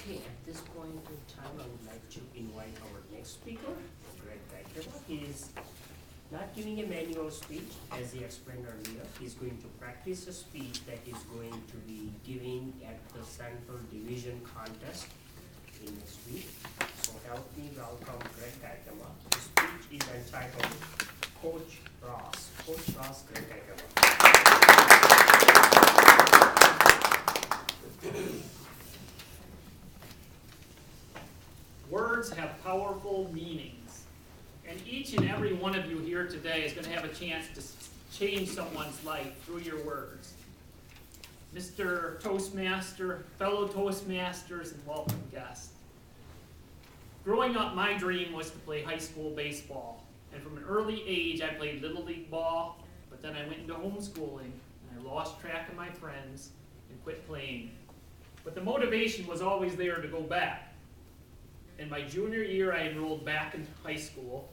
Okay, at this point in time, I would like to invite our next speaker, Greg Gaikema. He is not giving a manual speech, as he explained earlier. He's going to practice a speech that he's going to be giving at the Central Division contest in next week. So help me welcome Greg Gaikema. The speech is entitled Coach Ross. Coach Ross, Greg Gaikema. Words have powerful meanings, and each and every one of you here today is going to have a chance to change someone's life through your words. Mr. Toastmaster, fellow Toastmasters, and welcome guests. Growing up, my dream was to play high school baseball, and from an early age I played Little League ball, but then I went into homeschooling, and I lost track of my friends and quit playing. But the motivation was always there to go back. In my junior year, I enrolled back in high school,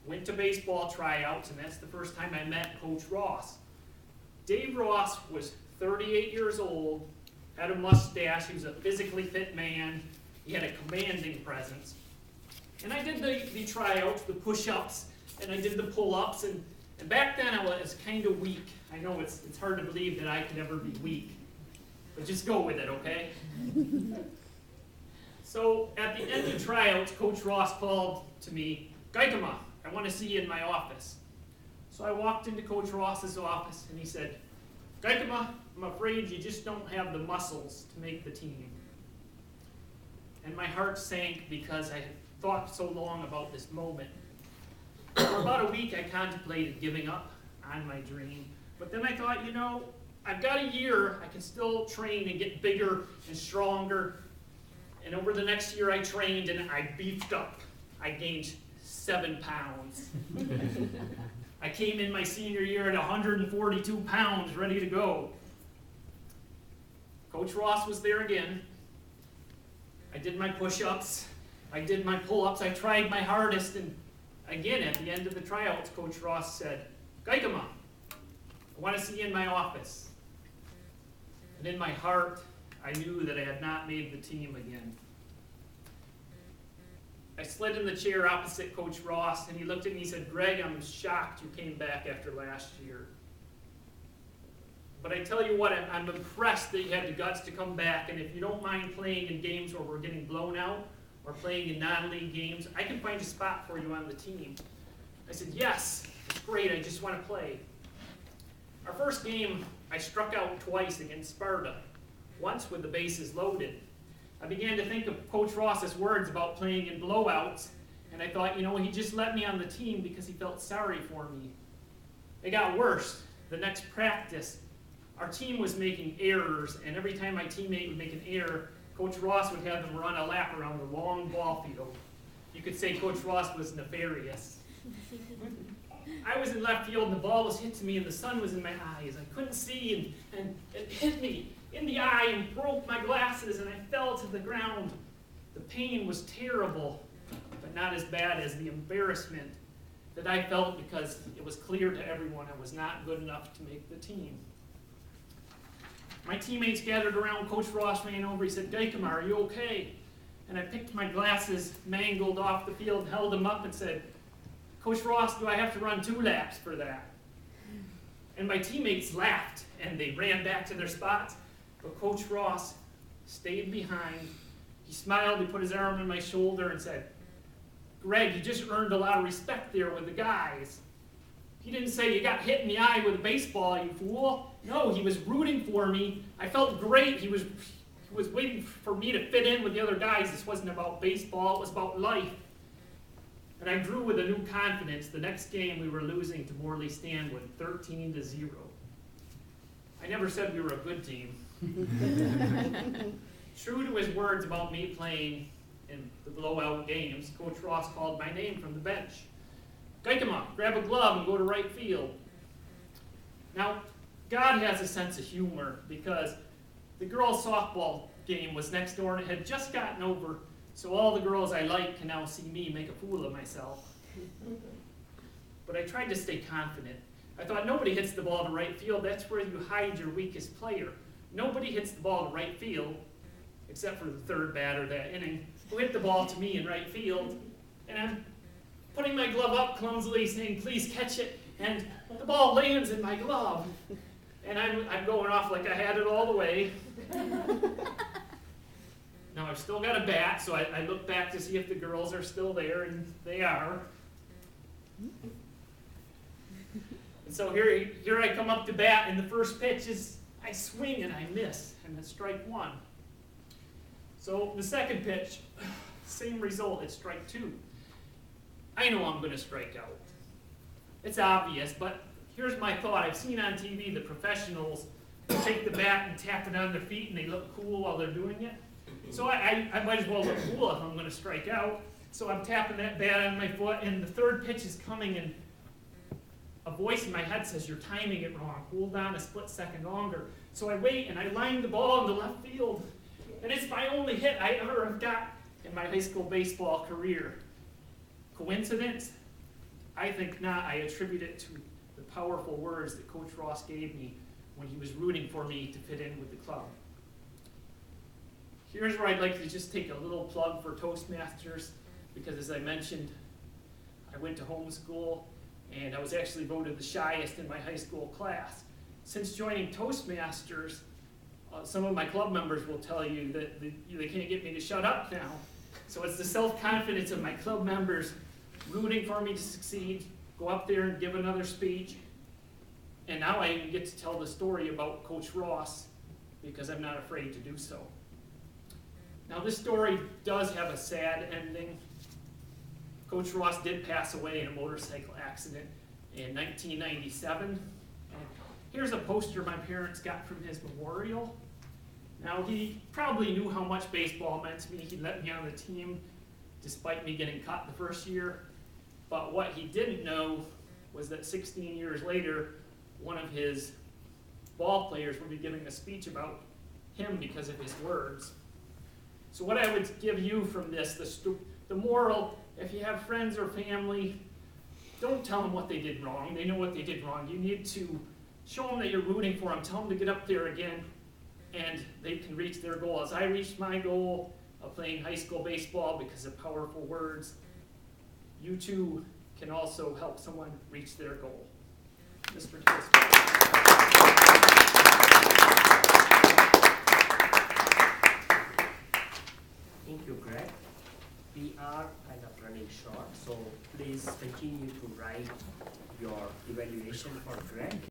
went to baseball tryouts, and that's the first time I met Coach Ross. Dave Ross was 38 years old, had a mustache, he was a physically fit man, he had a commanding presence. And I did the tryouts, the push-ups, and I did the pull-ups, and back then I was kind of weak. I know it's hard to believe that I could ever be weak, but just go with it, okay? So at the end of tryouts, Coach Ross called to me, "Gaikema, I want to see you in my office." So I walked into Coach Ross's office and he said, "Gaikema, I'm afraid you just don't have the muscles to make the team." And my heart sank because I had thought so long about this moment. For about a week I contemplated giving up on my dream, but then I thought, I've got a year, I can still train and get bigger and stronger. And over the next year I trained and I beefed up. I gained 7 pounds. I came in my senior year at 142 pounds, ready to go. Coach Ross was there again. I did my push-ups. I did my pull-ups. I tried my hardest. And again, at the end of the tryouts, Coach Ross said, "Gaikema, I want to see you in my office." And in my heart, I knew that I had not made the team again. I slid in the chair opposite Coach Ross, and he looked at me and he said, "Greg, I'm shocked you came back after last year. But I tell you what, I'm impressed that you had the guts to come back, and if you don't mind playing in games where we're getting blown out, or playing in non-league games, I can find a spot for you on the team." I said, "Yes, it's great, I just want to play." Our first game, I struck out twice against Sparta. Once with the bases loaded. I began to think of Coach Ross's words about playing in blowouts, and I thought, he just let me on the team because he felt sorry for me. It got worse. The next practice, our team was making errors, and every time my teammate would make an error, Coach Ross would have them run a lap around the long ball field. You could say Coach Ross was nefarious. I was in left field, and the ball was hit to me, and the sun was in my eyes. I couldn't see, and it hit me in the eye and broke my glasses, and I fell to the ground. The pain was terrible, but not as bad as the embarrassment that I felt because it was clear to everyone I was not good enough to make the team. My teammates gathered around. Coach Ross ran over. He said, "Gaikema, are you okay?" And I picked my glasses mangled off the field, held them up, and said, "Coach Ross, do I have to run 2 laps for that?" And my teammates laughed, and they ran back to their spots. But Coach Ross stayed behind. He smiled, he put his arm on my shoulder and said, "Greg, you just earned a lot of respect there with the guys." He didn't say, "You got hit in the eye with a baseball, you fool." No, he was rooting for me. I felt great. He was waiting for me to fit in with the other guys. This wasn't about baseball, it was about life. And I grew with a new confidence. The next game we were losing to Morley Stanwood, 13-0. I never said we were a good team. True to his words about me playing in the blowout games, Coach Ross called my name from the bench. "Gaikema, grab a glove and go to right field." Now, God has a sense of humor because the girls' softball game was next door and it had just gotten over, so all the girls I like can now see me make a fool of myself. But I tried to stay confident. I thought, nobody hits the ball to right field. That's where you hide your weakest player. Nobody hits the ball to right field. except for the third batter that inning, who hit the ball to me in right field. And I'm putting my glove up clumsily, saying, please catch it. And the ball lands in my glove. And I'm going off like I had it all the way. Now I've still got a bat, so I look back to see if the girls are still there, and they are. And so here I come up to bat, and the first pitch is, I swing and I miss, and it's strike one. So the second pitch, same result, it's strike two. I know I'm going to strike out. It's obvious, but here's my thought. I've seen on TV the professionals take the bat and tap it on their feet, and they look cool while they're doing it. So I might as well look cool if I'm going to strike out. So I'm tapping that bat on my foot, and the third pitch is coming, and a voice in my head says, you're timing it wrong. Hold on a split second longer. So I wait, and I line the ball in the left field. And it's my only hit I ever have got in my high school baseball career. Coincidence? I think not. I attribute it to the powerful words that Coach Ross gave me when he was rooting for me to fit in with the club. Here's where I'd like to just take a little plug for Toastmasters, because as I mentioned, I went to homeschool, and I was actually voted the shyest in my high school class. Since joining Toastmasters, some of my club members will tell you that they can't get me to shut up now. So it's the self-confidence of my club members rooting for me to succeed, go up there and give another speech. And now I even get to tell the story about Coach Ross, because I'm not afraid to do so. Now this story does have a sad ending. Coach Ross did pass away in a motorcycle accident in 1997. And here's a poster my parents got from his memorial. Now he probably knew how much baseball meant to me. He let me on the team despite me getting cut the first year. But what he didn't know was that 16 years later, one of his ball players would be giving a speech about him because of his words. So what I would give you from this, the moral, if you have friends or family, don't tell them what they did wrong. They know what they did wrong. You need to show them that you're rooting for them. Tell them to get up there again, and they can reach their goal. As I reached my goal of playing high school baseball because of powerful words, you too can also help someone reach their goal. Mr. Kilsby. Thank you, Greg. We are kind of running short, so please continue to write your evaluation for Greg.